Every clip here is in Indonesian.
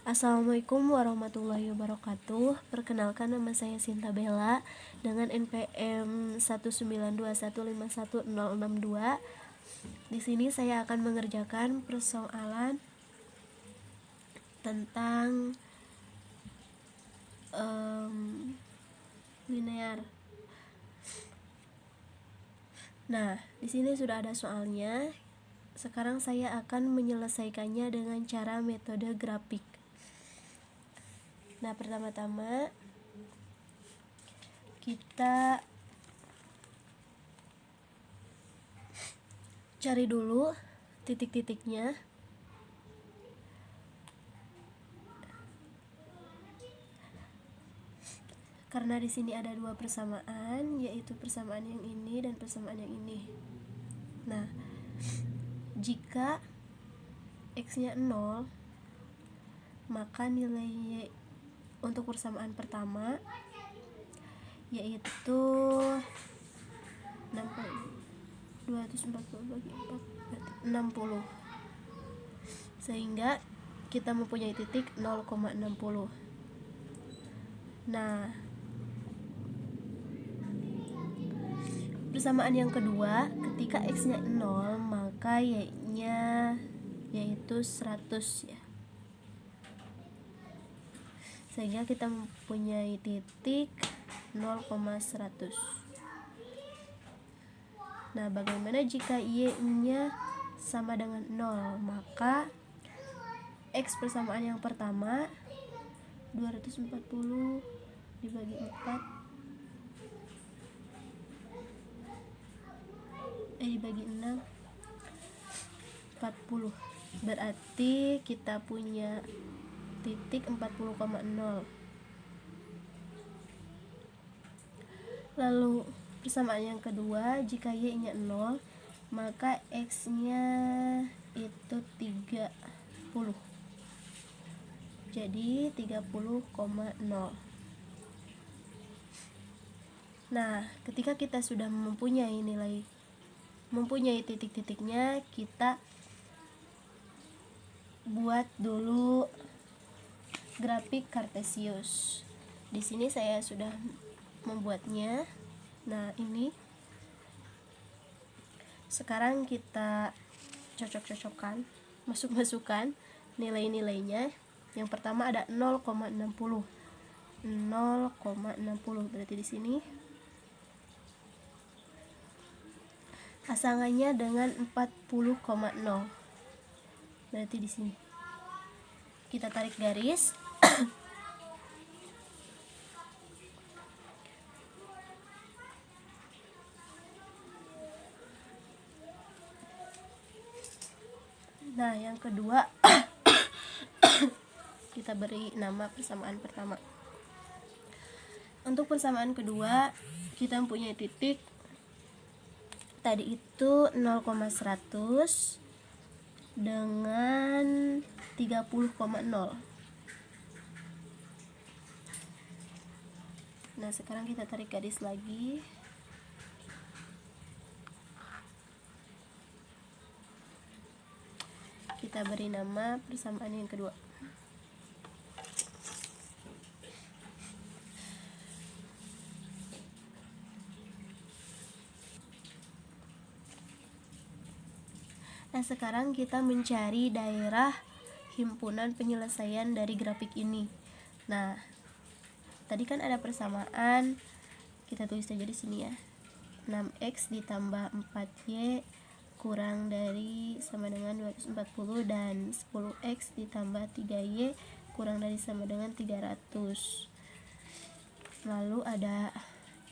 Assalamualaikum warahmatullahi wabarakatuh. Perkenalkan, nama saya Sinta Bella dengan NPM 192151062. Di sini saya akan mengerjakan persoalan tentang linear. Nah, di sini sudah ada soalnya. Sekarang saya akan menyelesaikannya dengan cara metode grafik. Nah, pertama-tama kita cari dulu titik-titiknya. Karena di sini ada dua persamaan, yaitu persamaan yang ini dan persamaan yang ini. Nah, jika x-nya 0, maka nilai y untuk persamaan pertama yaitu 240 bagi 4 60, sehingga kita mempunyai titik 0,60. Nah, persamaan yang kedua, ketika x-nya 0, maka y-nya yaitu 100 ya. Sehingga kita mempunyai titik 0,100. Nah, bagaimana jika y-nya sama dengan 0? Maka x persamaan yang pertama 240 dibagi 6 40. Berarti kita punya titik 40,0. Lalu persamaan yang kedua, jika y-nya 0, maka x-nya itu 30. Jadi 30,0. Nah, ketika kita sudah mempunyai titik-titiknya, kita buat dulu grafik kartesius. Di sini saya sudah membuatnya. Nah, ini sekarang kita cocok-cocokkan, masukkan nilai-nilainya. Yang pertama ada 0,60. Berarti di sini pasangannya dengan 40,0. Berarti di sini kita tarik garis. Nah, yang kedua kita beri nama persamaan pertama. Untuk persamaan kedua, kita mempunyai titik tadi itu 0,100 dengan 30,0. Nah, sekarang kita tarik garis lagi. Kita beri nama persamaan yang kedua. Nah, sekarang kita mencari daerah himpunan penyelesaian dari grafik ini. Nah, tadi kan ada persamaan, kita tulis saja di sini ya. 6x ditambah 4y kurang dari sama dengan 240, dan 10x ditambah 3y kurang dari sama dengan 300. Lalu ada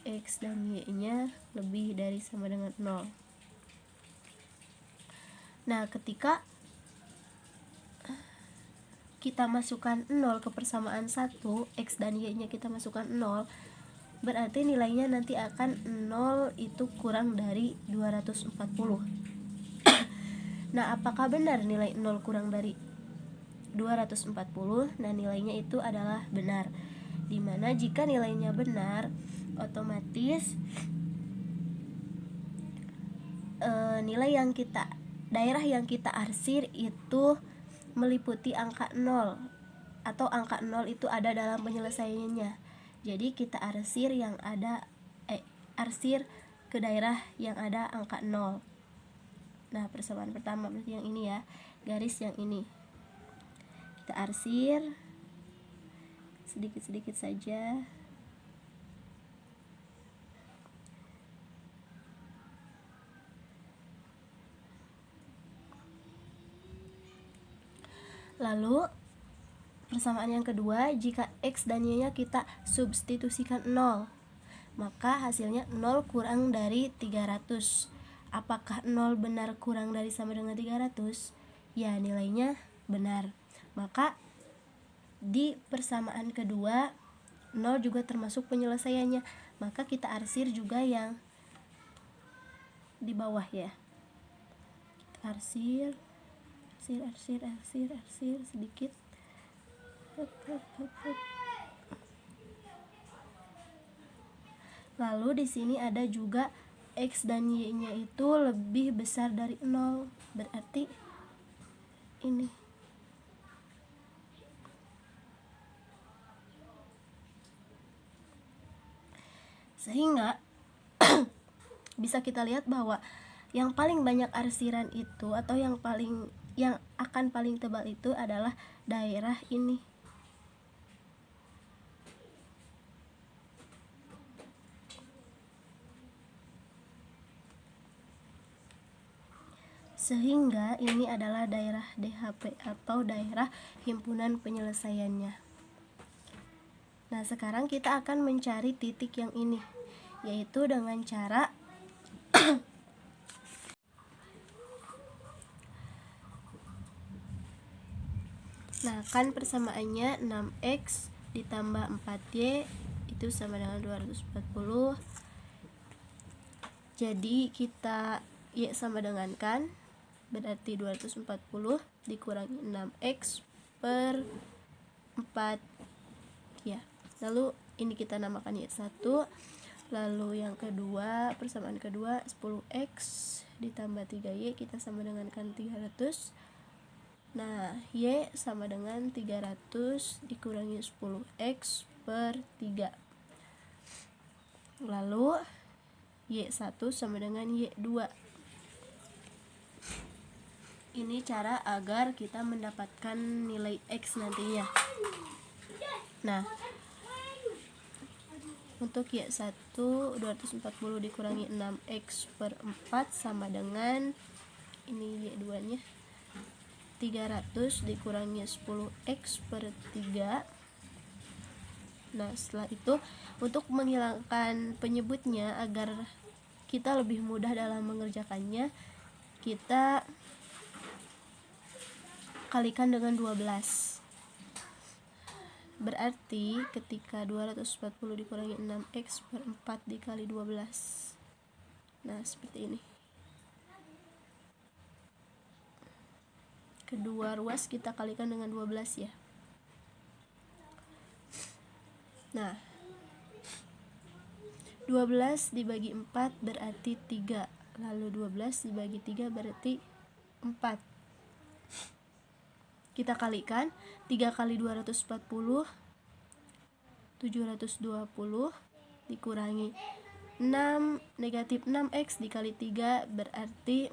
x dan y-nya lebih dari sama dengan 0. Nah, ketika kita masukkan 0 ke persamaan 1, x dan y-nya kita masukkan 0, berarti nilainya nanti akan 0 itu kurang dari 240. Nah, apakah benar nilai 0 kurang dari 240? Nah, nilainya itu adalah benar. Dimana jika nilainya benar, otomatis daerah yang kita arsir itu meliputi angka 0. atau angka 0 itu ada dalam penyelesaiannya. Jadi kita arsir yang ada arsir ke daerah yang ada angka 0. Nah, persamaan pertama berarti yang ini ya, garis yang ini. Kita arsir sedikit-sedikit saja. Lalu persamaan yang kedua, jika X dan Y-nya kita substitusikan 0, maka hasilnya 0 kurang dari 300. Apakah 0 benar kurang dari sama dengan 300? Ya, nilainya benar. Maka di persamaan kedua 0 juga termasuk penyelesaiannya. Maka kita arsir juga yang di bawah ya. Arsir sedikit. Lalu di sini ada juga X dan Y-nya itu lebih besar dari 0. Berarti ini. Sehingga bisa kita lihat bahwa yang paling banyak arsiran itu atau yang akan paling tebal itu adalah daerah ini. Sehingga ini adalah daerah DHP atau daerah himpunan penyelesaiannya. Nah, sekarang kita akan mencari titik yang ini, yaitu dengan cara nah, kan persamaannya 6X ditambah 4Y itu sama dengan 240. Jadi kita Y sama dengan kan, berarti 240 dikurangi 6X per 4 ya. Lalu ini kita namakan Y1. Lalu yang kedua, persamaan kedua 10X ditambah 3Y kita sama dengan kan 300. Nah, Y sama dengan 300 dikurangi 10X per 3. Lalu Y1 sama dengan Y2. Ini cara agar kita mendapatkan nilai X nantinya. Nah, untuk Y1 240 dikurangi 6X per 4 sama dengan ini Y2 nya 300 dikurangi 10X per 3. Nah, setelah itu untuk menghilangkan penyebutnya agar kita lebih mudah dalam mengerjakannya, kita kalikan dengan 12. Berarti ketika 240 dikurangi 6X per 4 dikali 12. Nah, seperti ini. Kedua ruas kita kalikan dengan 12 ya. Nah, 12 dibagi 4 berarti 3. Lalu 12 dibagi 3 berarti 4. Kita kalikan 3 kali 240 720 dikurangi 6 negatif 6X dikali 3 berarti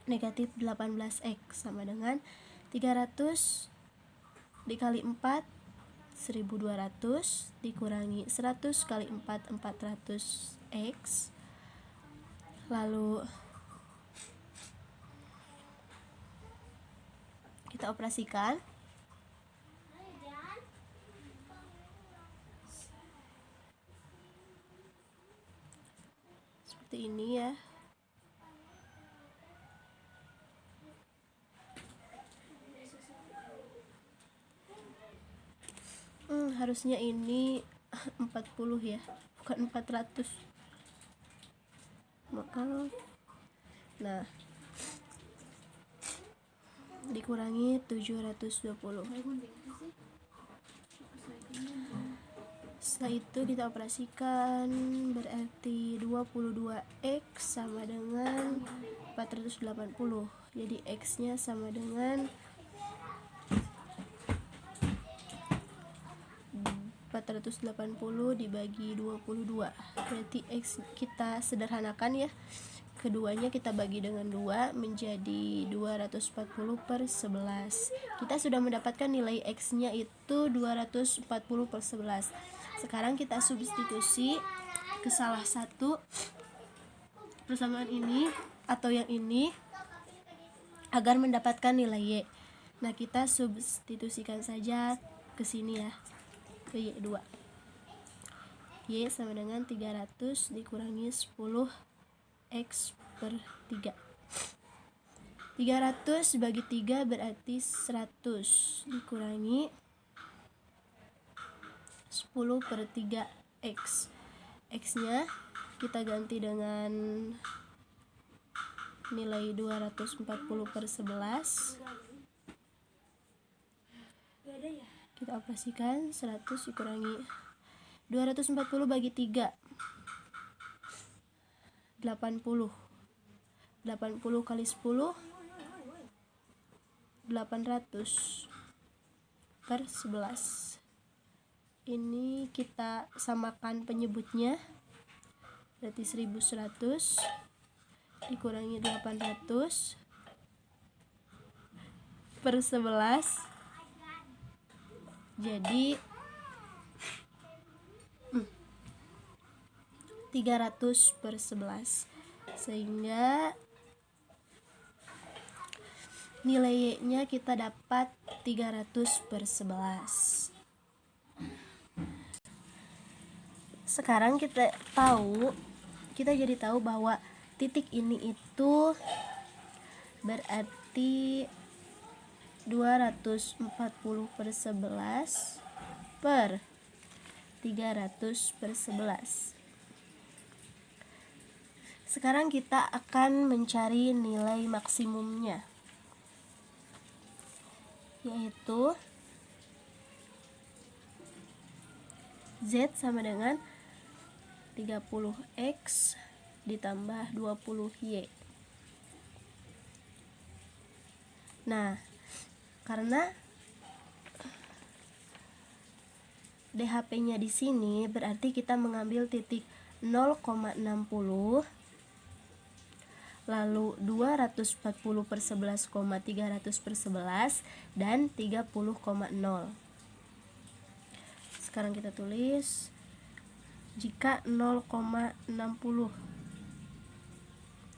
negatif 18X sama dengan 300 dikali 4 1200 dikurangi 100 kali 4 400X. Lalu kita operasikan. Seperti ini ya. Harusnya ini 40 ya, bukan 400. Maaf. Nah, dikurangi 720. Setelah itu kita operasikan, berarti 22X sama dengan 480. Jadi X nya sama dengan 480 dibagi 22. Berarti X kita sederhanakan ya. Keduanya kita bagi dengan 2 menjadi 240 per 11. Kita sudah mendapatkan nilai X-nya itu 240 per 11. Sekarang kita substitusi ke salah satu persamaan ini atau yang ini agar mendapatkan nilai Y. Nah, kita substitusikan saja ke sini ya, ke Y2. Y sama dengan 300 dikurangi 10 X per 3. 300 bagi 3 berarti 100 dikurangi 10 per 3 X. X nya kita ganti dengan nilai 240 per 11. Kita operasikan 100 dikurangi 240 bagi 3 80 kali 10 800 per 11. Ini kita samakan penyebutnya, berarti 1100 dikurangi 800 per 11 jadi 300 per 11, sehingga nilai Y-nya kita dapat 300 per 11. Sekarang kita jadi tahu bahwa titik ini itu berarti 240 per 11 per 300 per 11. Sekarang kita akan mencari nilai maksimumnya, yaitu Z sama dengan 30X ditambah 20Y. Nah, karena DHP-nya di sini berarti kita mengambil titik 0,60, lalu 240 per 11, 300 per 11, dan 30,0. Sekarang kita tulis jika 0,60,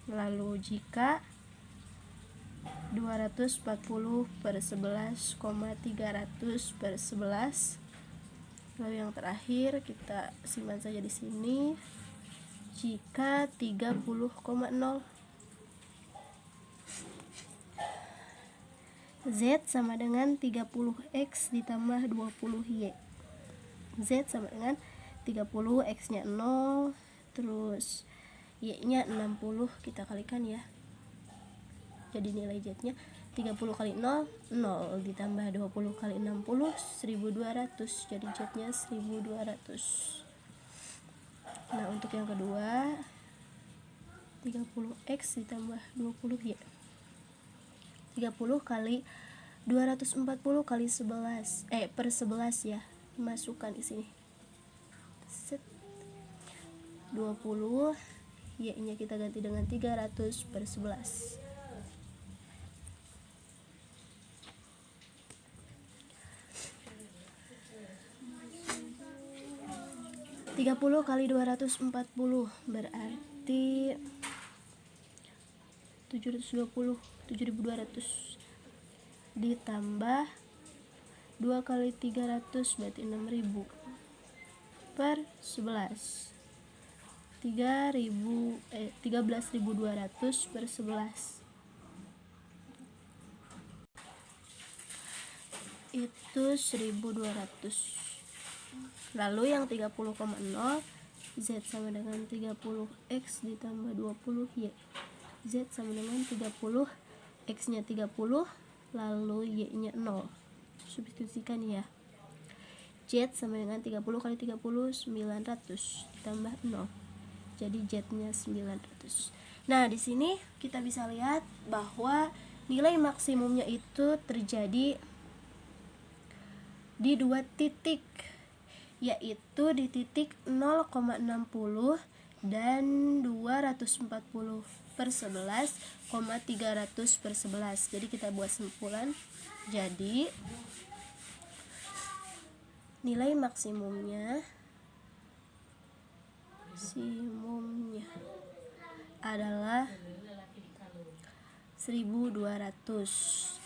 lalu jika 240 per 11, 300 per 11, lalu yang terakhir kita simpan saja di sini jika 30,0. Z sama dengan 30X ditambah 20Y. Z sama dengan 30, X-nya 0, terus Y-nya 60, kita kalikan ya. Jadi nilai Z-nya 30 kali 0, 0 ditambah 20 kali 60, 1200. Jadi Z-nya 1200. Nah, untuk yang kedua 30X ditambah 20Y. 30 kali 240 kali 11 per 11 ya, masukkan di sini. Set. 20, Y-nya kita ganti dengan 300 per 11. Tiga puluh kali 240 berarti 720, 7200 ditambah 2 kali 300 berarti 6000 per 11. 13.200 per 11 itu 1200. Lalu yang 30,0, Z sama dengan 30X ditambah 20Y. Z sama dengan 30, X-nya 30, lalu Y-nya 0. Substitusikan ya. Z sama dengan 30 kali 30, 900 ditambah 0. Jadi Z-nya 900. Nah, di sini kita bisa lihat bahwa nilai maksimumnya itu terjadi di dua titik, yaitu di titik 0,60 dan 240/11,300/11. Jadi kita buat simpulan. Jadi nilai maksimumnya adalah 1200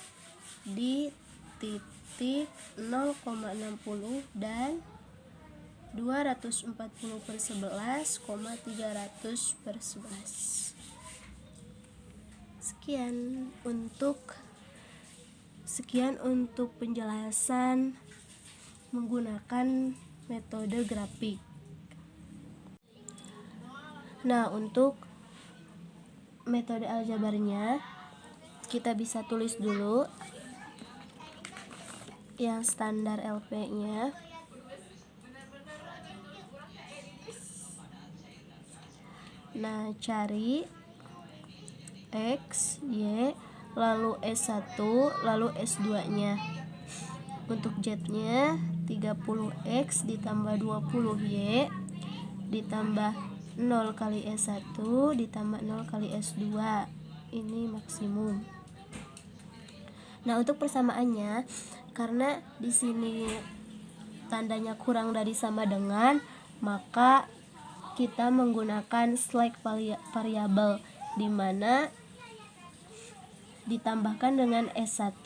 di titik 0,60 dan 240/11,300/11. Sekian untuk penjelasan menggunakan metode grafik. Nah, untuk metode aljabarnya kita bisa tulis dulu yang standar LP-nya. Nah, cari X, Y, lalu S1, lalu S2-nya. Untuk Z-nya 30X ditambah 20Y ditambah 0 kali S1 ditambah 0 kali S2. Ini maksimum. Nah, untuk persamaannya, karena di sini tandanya kurang dari sama dengan, maka kita menggunakan slack variabel, di mana ditambahkan dengan S1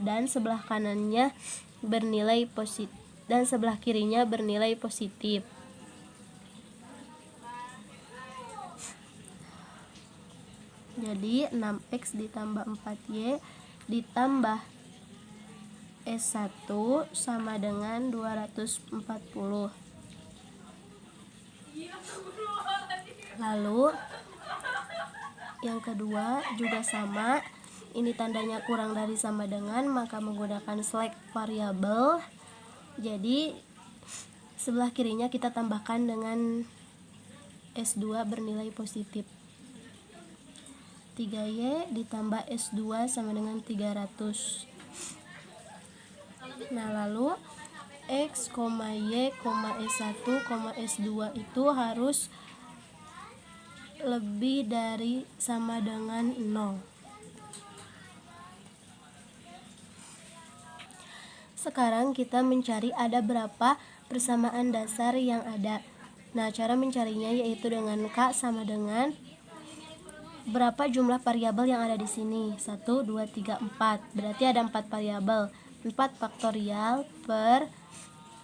dan sebelah kanannya bernilai positif dan sebelah kirinya bernilai positif. Jadi 6X ditambah 4Y ditambah S1 sama dengan 240. Lalu yang kedua juga sama, ini tandanya kurang dari sama dengan, maka menggunakan slack variabel. Jadi sebelah kirinya kita tambahkan dengan S2 bernilai positif. 3Y ditambah S2 sama dengan 300. Nah, lalu X, Y, S1, S2 itu harus lebih dari sama dengan 0. Sekarang kita mencari ada berapa persamaan dasar yang ada. Nah, cara mencarinya yaitu dengan K sama dengan berapa jumlah variabel yang ada di sini. 1, 2, 3, 4. Berarti ada 4 variabel. 4 faktorial per,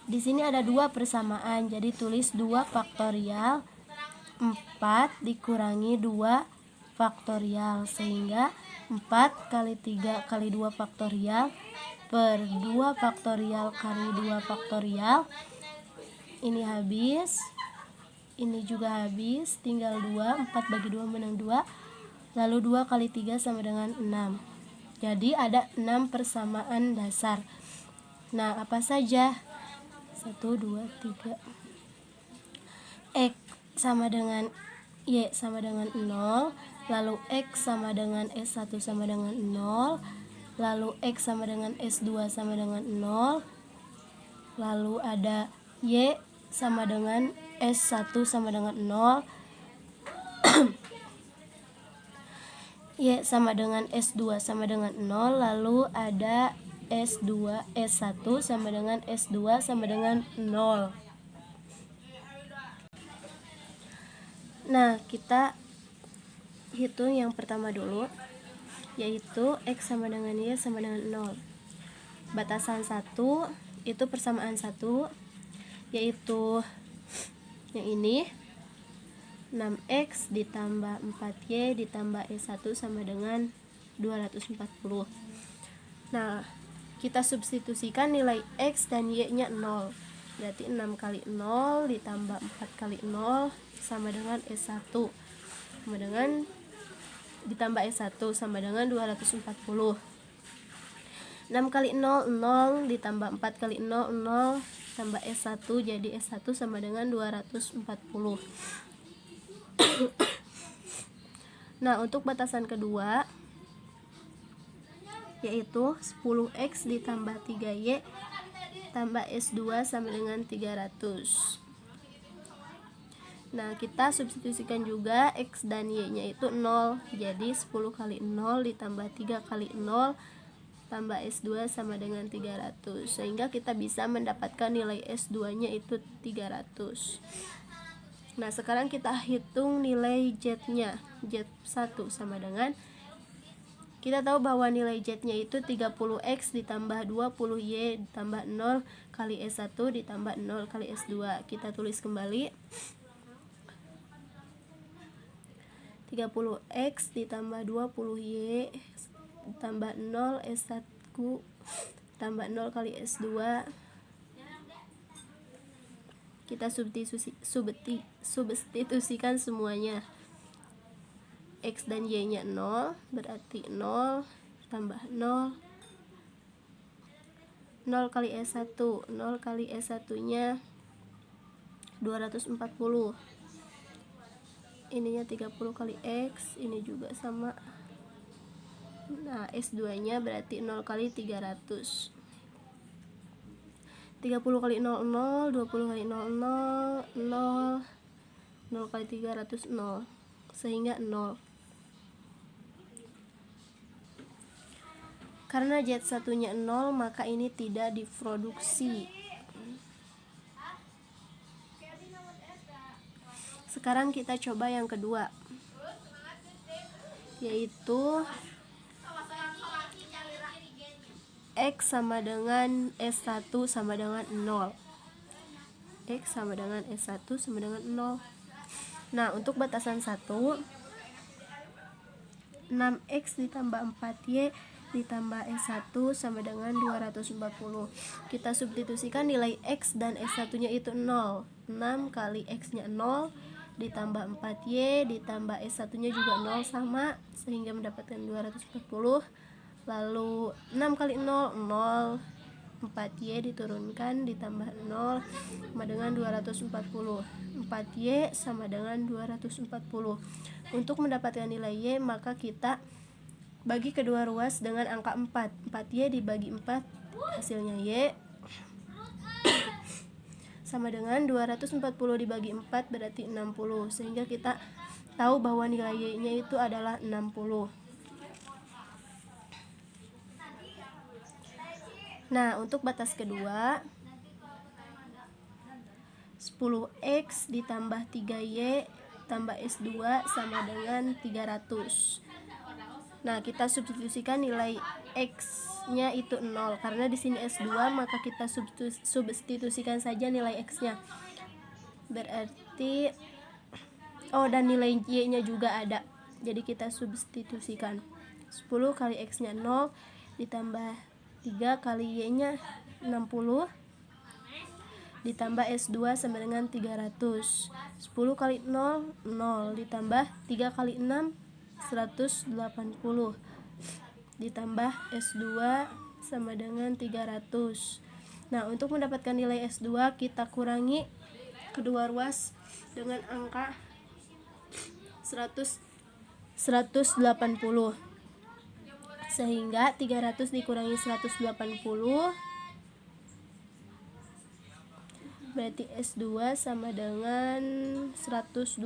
di sini ada 2 persamaan, jadi tulis 2 faktorial 4 dikurangi 2 faktorial, sehingga 4 kali 3 kali 2 faktorial per 2 faktorial kali 2 faktorial. Ini habis, ini juga habis, tinggal 2. 4 bagi 2 menang 2. Lalu 2 kali 3 sama dengan 6. Jadi ada 6 persamaan dasar. Nah, apa saja? 1, 2, 3. X sama dengan Y sama dengan 0. Lalu X sama dengan S1 sama dengan 0. Lalu X sama dengan S2 sama dengan 0. Lalu ada Y sama dengan S1 sama dengan 0. Y sama dengan S2 sama dengan 0. Lalu ada S1 sama dengan S2 sama dengan 0. Nah, kita hitung yang pertama dulu, yaitu X sama dengan Y sama dengan 0. Batasan 1 itu persamaan 1, yaitu yang ini 6X ditambah 4Y ditambah S1 sama dengan 240. Nah, kita substitusikan nilai X dan Y-nya 0. Berarti 6 kali 0 ditambah 4 kali 0 sama dengan S1. Sama dengan ditambah S1 sama dengan 240. 6 kali 0, 0 ditambah 4 kali 0, 0 tambah S1, jadi S1 sama dengan 240. Nah, untuk batasan kedua yaitu 10X ditambah 3Y tambah S2 sama dengan 300. Nah, kita substitusikan juga X dan Y-nya itu 0. Jadi 10 kali 0 ditambah 3 kali 0 tambah S2 sama dengan 300. Sehingga kita bisa mendapatkan nilai S2-nya itu 300. Nah, sekarang kita hitung nilai Z-nya. Z1 sama dengan, kita tahu bahwa nilai Z-nya itu 30X ditambah 20Y ditambah 0 kali S1 ditambah 0 kali S2. Kita tulis kembali. 30X ditambah 20Y ditambah 0 S1 tambah 0 kali S2. Kita substitusikan semuanya. X dan Y nya 0, berarti 0 tambah 0 0 kali S1, 0 kali S1 nya 240, ininya 30 kali X, ini juga sama. Nah, S2 nya berarti 0 kali 300. 30 kali 0, 0, 20 kali 0, 0, 0, 0 kali 300, 0, sehingga 0. Karena Z1 nya 0, maka ini tidak diproduksi. Sekarang kita coba yang kedua, yaitu X sama dengan S1 sama dengan 0. X sama dengan S1 sama dengan 0. Nah, untuk batasan 1, 6X ditambah 4Y ditambah S1 sama dengan 240. Kita substitusikan nilai X dan S1 nya itu 0. 6 kali X nya 0 ditambah 4Y ditambah S1 nya juga 0 sama, sehingga mendapatkan 240. Lalu 6 kali 0, 0, 4Y diturunkan ditambah 0 sama dengan 240. 4Y sama dengan 240. Untuk mendapatkan nilai Y, maka kita bagi kedua ruas dengan angka 4. 4Y dibagi 4, hasilnya Y sama dengan 240 dibagi 4 berarti 60. Sehingga kita tahu bahwa nilai Y-nya itu adalah 60. Nah, untuk batas kedua, 10X ditambah 3Y tambah S2 sama dengan 300. Nah, kita substitusikan nilai X-nya itu 0. Karena di sini S2, maka kita substitusikan saja nilai X-nya. Berarti dan nilai Y-nya juga ada. Jadi kita substitusikan. 10 kali X-nya 0 ditambah 3 kali Y-nya 60 ditambah S2 sama dengan 300. 10 kali 0, 0 ditambah 3 kali 6, 180 ditambah S2 sama dengan 300. Nah, untuk mendapatkan nilai S2, kita kurangi kedua ruas dengan angka 180. Sehingga 300 dikurangi 180 berarti S2 sama dengan 120.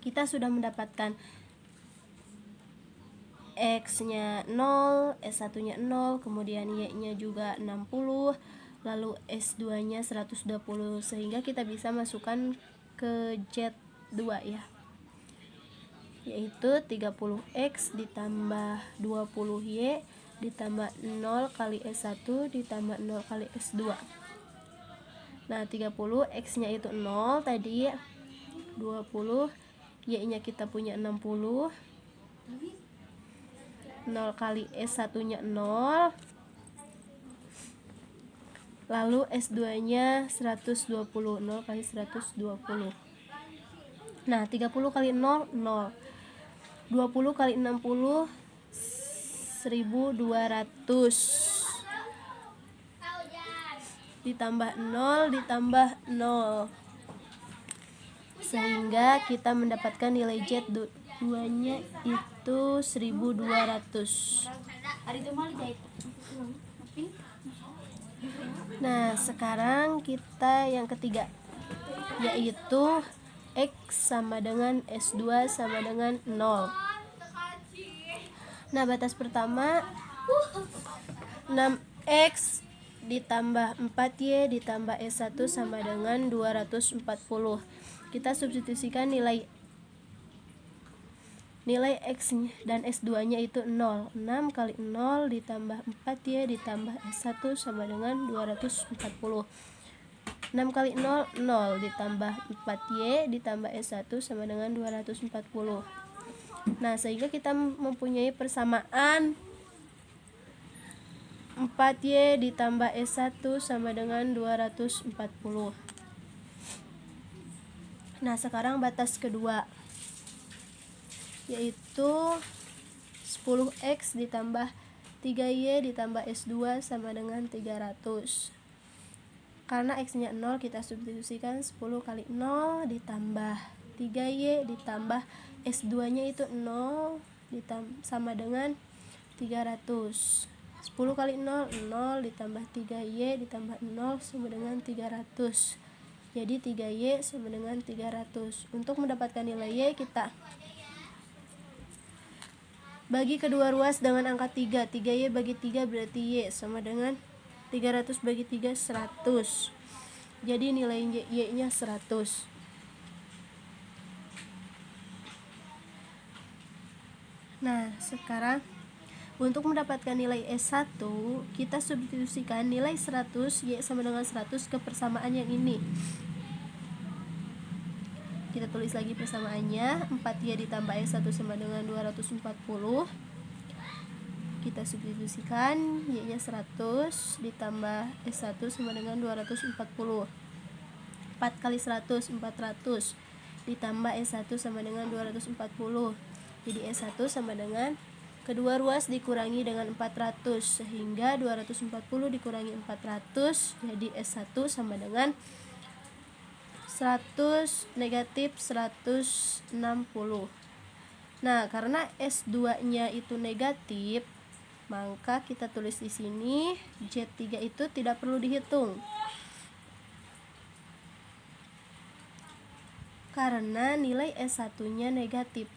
Kita sudah mendapatkan X-nya 0, S1 nya 0, kemudian Y-nya juga 60, lalu S2 nya 120. Sehingga kita bisa masukkan ke Z2 ya, yaitu 30X ditambah 20Y ditambah 0 kali S1 ditambah 0 kali S2. Nah, 30 X nya itu 0 tadi, 20 Y nya kita punya 60, 0 kali S1 nya 0, lalu S2 nya 120, 0 kali 120. Nah, 30 kali 0, 0. 20 kali 60, 1200. Ditambah 0, ditambah 0. sehingga kita mendapatkan nilai Z2-nya itu 1200. Nah, sekarang kita yang ketiga, yaitu X sama dengan S2 sama dengan 0. Nah, batas pertama 6X ditambah 4Y ditambah S1 sama dengan 240. Kita substitusikan nilai X dan S2 nya itu 0. 6 kali 0 ditambah 4Y ditambah S1 sama dengan 240. 6 kali 0, 0 ditambah 4Y ditambah S1 sama dengan 240. Nah, sehingga kita mempunyai persamaan 4Y ditambah S1 sama dengan 240. Nah, sekarang batas kedua, yaitu 10X ditambah 3Y ditambah S2 sama dengan 300. Karena X nya 0, kita substitusikan 10 kali 0 ditambah 3Y ditambah S2 nya itu 0 sama dengan 300. 10 kali 0, 0 ditambah 3Y ditambah 0 sama dengan 300. Jadi 3Y sama dengan 300. Untuk mendapatkan nilai Y, kita bagi kedua ruas dengan angka 3. 3Y bagi 3 berarti Y sama dengan 300 bagi 3, 100. Jadi nilai Y nya 100. Nah, sekarang untuk mendapatkan nilai S1, kita substitusikan nilai 100 Y sama dengan 100 ke persamaan yang ini. Kita tulis lagi persamaannya, 4Y ditambah S1 sama dengan 240. Kita substitusikan Y nya 100 ditambah S1 sama dengan 240. 4 kali 100, 400 ditambah S1 sama dengan 240. Jadi S1 sama dengan kedua ruas dikurangi dengan 400, sehingga 240 dikurangi 400, jadi S1 sama dengan 100 negatif 160. Nah, karena S2 nya itu negatif, maka kita tulis di sini Z3 itu tidak perlu dihitung, karena nilai S1 nya negatif.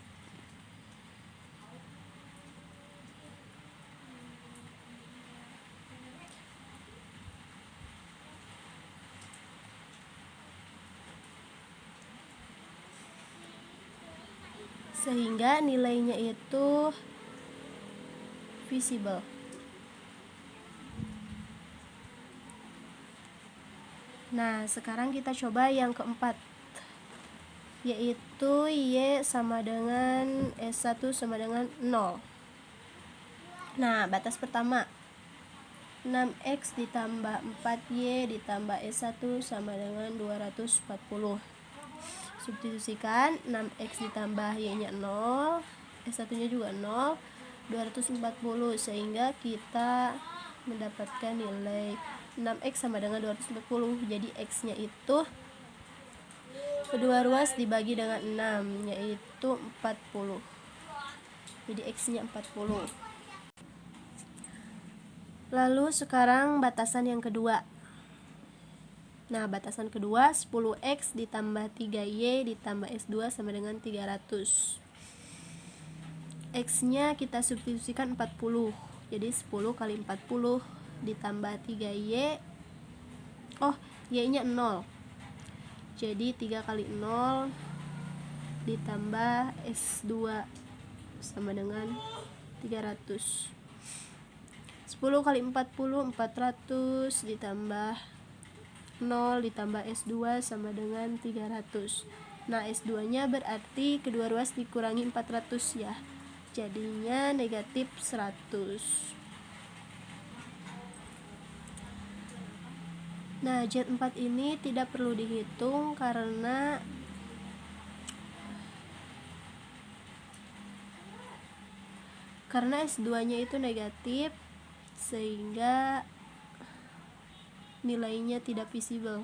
Sehingga nilainya itu visible. Nah, sekarang kita coba yang keempat, yaitu Y sama dengan S1 sama dengan 0. Nah, batas pertama 6X ditambah 4Y ditambah S1 sama dengan 240. Substitusikan 6X ditambah Y nya 0, S1 nya juga 0, 240, sehingga kita mendapatkan nilai 6X sama dengan 240. Jadi X nya itu kedua ruas dibagi dengan 6, yaitu 40. Jadi X nya 40. Lalu sekarang batasan yang kedua. Nah, batasan kedua 10X ditambah 3Y ditambah S2 sama dengan 300. X nya kita substitusikan 40. Jadi 10 kali 40 ditambah 3Y. Oh, Y nya 0. Jadi 3 kali 0 ditambah S2 sama dengan 300. 10 kali 40, 400 ditambah 0 ditambah S2 sama dengan 300. Nah, S2 nya berarti kedua ruas dikurangi 400 ya, jadinya negatif 100. Nah, Z4 ini tidak perlu dihitung karena S2 nya itu negatif, sehingga nilainya tidak visible.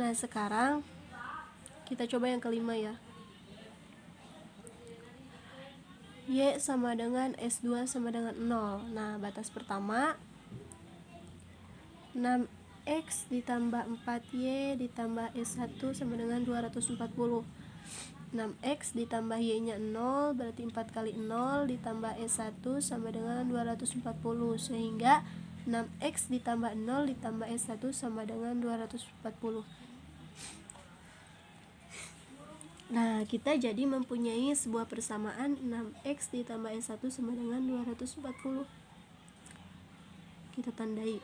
Nah, sekarang kita coba yang kelima ya. Y sama dengan S2 sama dengan 0. Nah, batas pertama 6X ditambah 4Y ditambah S1 sama dengan 240. 6X ditambah Y-nya 0, berarti 4 kali 0 ditambah S1 sama dengan 240. Sehingga 6X ditambah 0 ditambah S1 sama dengan 240. Nah, kita jadi mempunyai sebuah persamaan 6X ditambah S1 sama dengan 240. Kita tandai.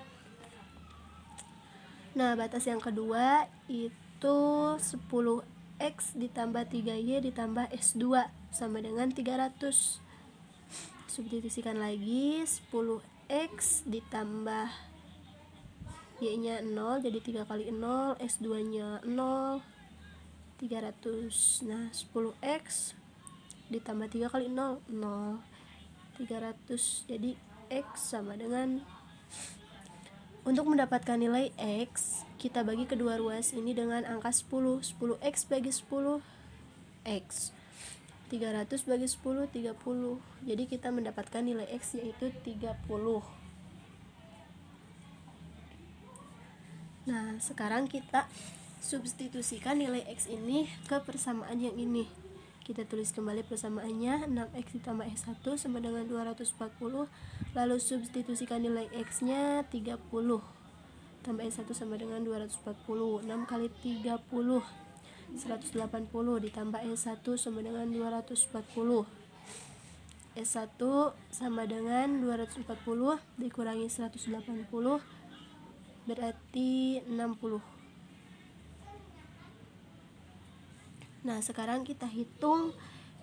Nah, batas yang kedua itu 10X ditambah 3Y ditambah S2 sama dengan 300. Substitusikan lagi, 10X ditambah Y-nya 0, jadi 3 kali 0, S2-nya 0, 300. Nah, 10X ditambah 3 kali 0, 0, 300. Jadi X sama dengan, untuk mendapatkan nilai X, kita bagi kedua ruas ini dengan angka 10. 10X bagi 10, X. 300 bagi 10, 30. Jadi kita mendapatkan nilai X yaitu 30. Nah, sekarang kita substitusikan nilai X ini ke persamaan yang ini. Kita tulis kembali persamaannya, 6X ditambah S1 sama dengan 240. Lalu substitusikan nilai X nya 30 tambah S1 sama dengan 240. 6 kali 30, 180 ditambah S1 sama dengan 240. S1 sama dengan 240 dikurangi 180 berarti 60. Nah, sekarang kita hitung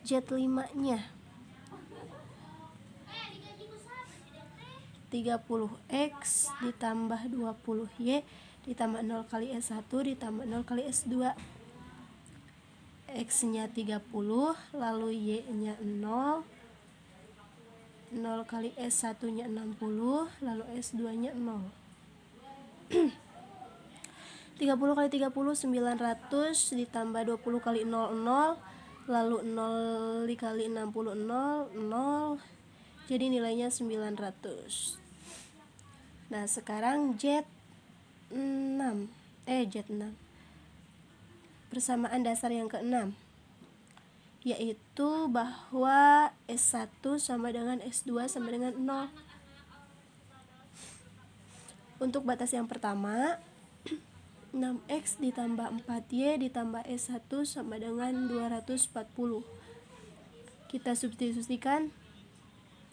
Z5-nya. 30X ditambah 20Y ditambah 0 kali S1 ditambah 0 kali S2. X-nya 30, lalu Y-nya 0, 0 kali S1-nya 60, lalu S2-nya 0. 30 kali 30, 900 ditambah 20 kali 0, 0, lalu 0 dikali 60, 0, 0, jadi nilainya 900. Nah, sekarang Z6, persamaan dasar yang ke-6, yaitu bahwa S1 sama dengan S2 sama dengan 0. Untuk batas yang pertama, 6X ditambah 4Y ditambah S1 sama dengan 240. Kita substitusikan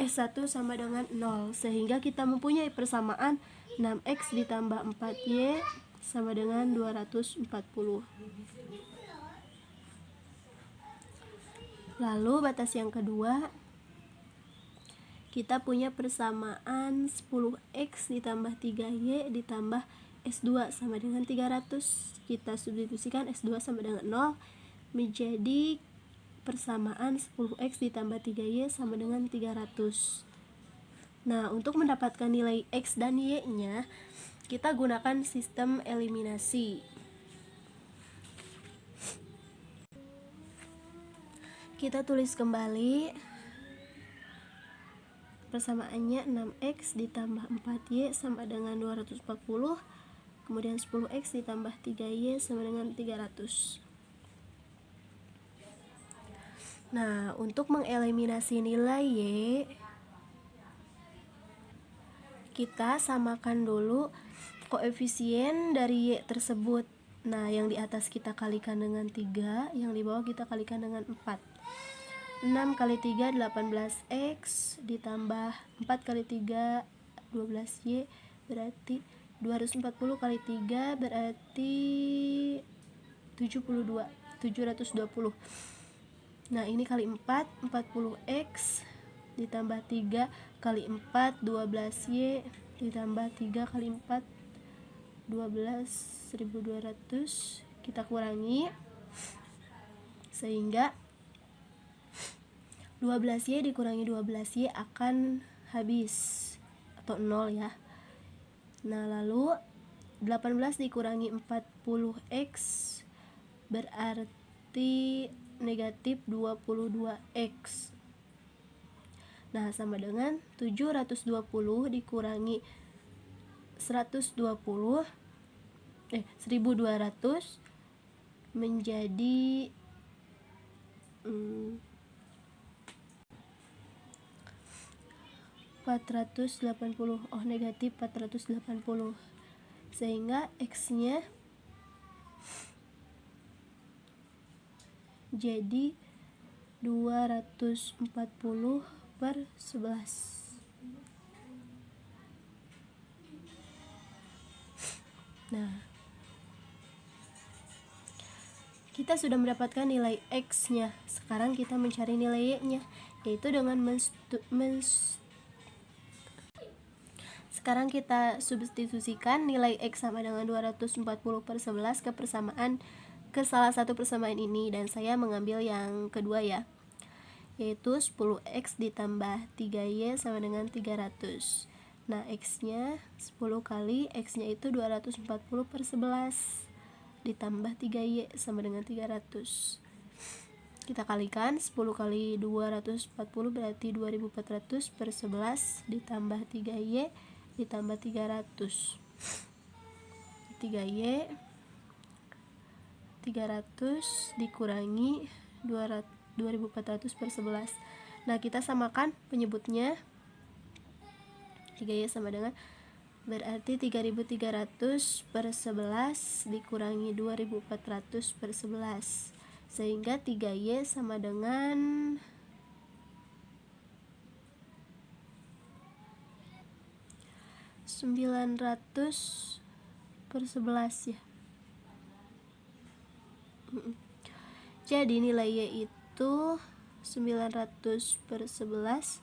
S1 sama dengan 0, sehingga kita mempunyai persamaan 6X ditambah 4Y sama dengan 240. Lalu batas yang kedua, kita punya persamaan 10X ditambah 3Y ditambah S2 sama dengan 300. Kita substitusikan S2 sama dengan 0 menjadi persamaan 10X ditambah 3Y sama dengan 300. Nah, untuk mendapatkan nilai X dan Y-nya, kita gunakan sistem eliminasi. Kita tulis kembali persamaannya, 6X ditambah 4Y sama dengan 240, kemudian 10X ditambah 3Y sama dengan 300. Nah, untuk mengeliminasi nilai Y, kita samakan dulu koefisien dari Y tersebut. Nah, yang di atas kita kalikan dengan 3, yang di bawah kita kalikan dengan 4. 6 kali 3, 18X ditambah 4 kali 3, 12Y, berarti 240 kali 3 berarti 720. Nah, ini kali 4, 40X ditambah 3 kali 4, 12Y ditambah 3 kali 4, 12.200. Kita kurangi sehingga 12Y dikurangi 12Y akan habis atau 0 ya. Nah, lalu 18 dikurangi 40x berarti negatif 22x. Nah, sama dengan 720 dikurangi 1200 menjadi 480. Negatif 480. Sehingga X-nya jadi 240/11. Nah, kita sudah mendapatkan nilai X-nya. Sekarang kita mencari nilai Y-nya, yaitu dengan sekarang kita substitusikan nilai X sama dengan 240/11 ke salah satu persamaan ini, dan saya mengambil yang kedua ya, yaitu 10x ditambah 3y sama dengan 300. Nah, X-nya 10 kali, X-nya itu 240/11 ditambah 3y sama dengan 300. Kita kalikan, 10 kali 240 berarti 2400/11 ditambah 3y ditambah 300. 3y 300 dikurangi 2400/11. Nah, kita samakan penyebutnya. 3y sama dengan berarti 3300/11 dikurangi 2400/11, sehingga 3y sama dengan 900/11 ya. Jadi nilai y itu 900/11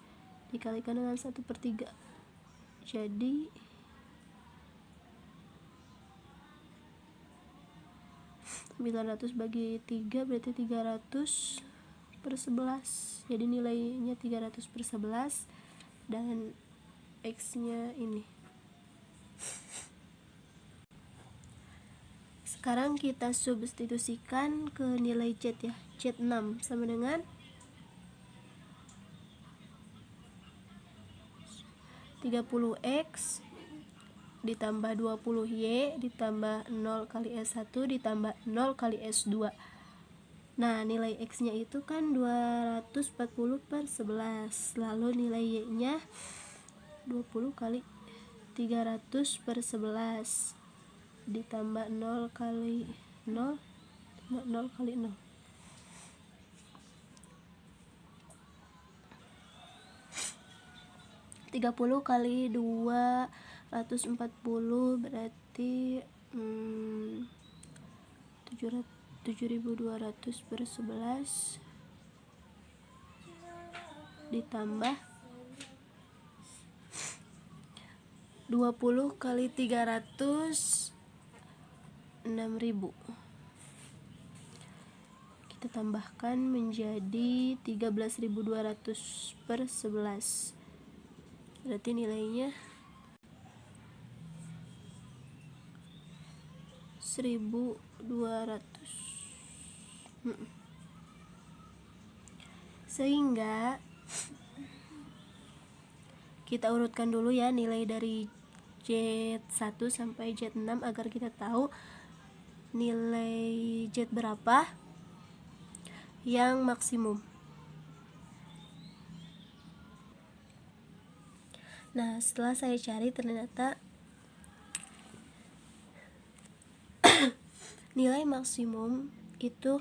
dikalikan dengan 1/3. Jadi 900 bagi 3 berarti 300/11. Jadi nilainya 300/11 dan X-nya ini. Sekarang kita substitusikan ke nilai Z ya. Z6 sama dengan 30x ditambah 20y ditambah 0 kali S1 ditambah 0 kali S2. Nah, nilai X-nya itu kan 240/11. Lalu nilai Y-nya 20 kali 300/11 ditambah 0 kali 0 kali 0. Tiga 30 kali 240 berarti 7200/11 ditambah 20 kali 300 6000. Kita tambahkan menjadi 13.200/11. Berarti nilainya 1200. Sehingga kita urutkan dulu ya nilai dari Z1 sampai Z6 agar kita tahu nilai Z berapa yang maksimum. Nah, setelah saya cari ternyata nilai maksimum itu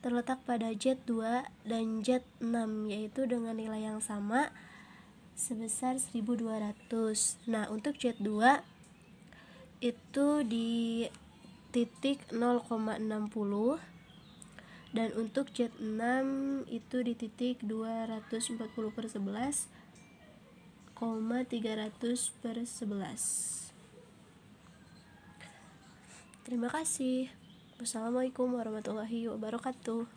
terletak pada Z2 dan Z6, yaitu dengan nilai yang sama sebesar 1200. Nah, untuk Z2 itu di titik 0,60 dan untuk Z6 itu di titik 240/11, 300/11. Terima kasih. Wassalamualaikum warahmatullahi wabarakatuh.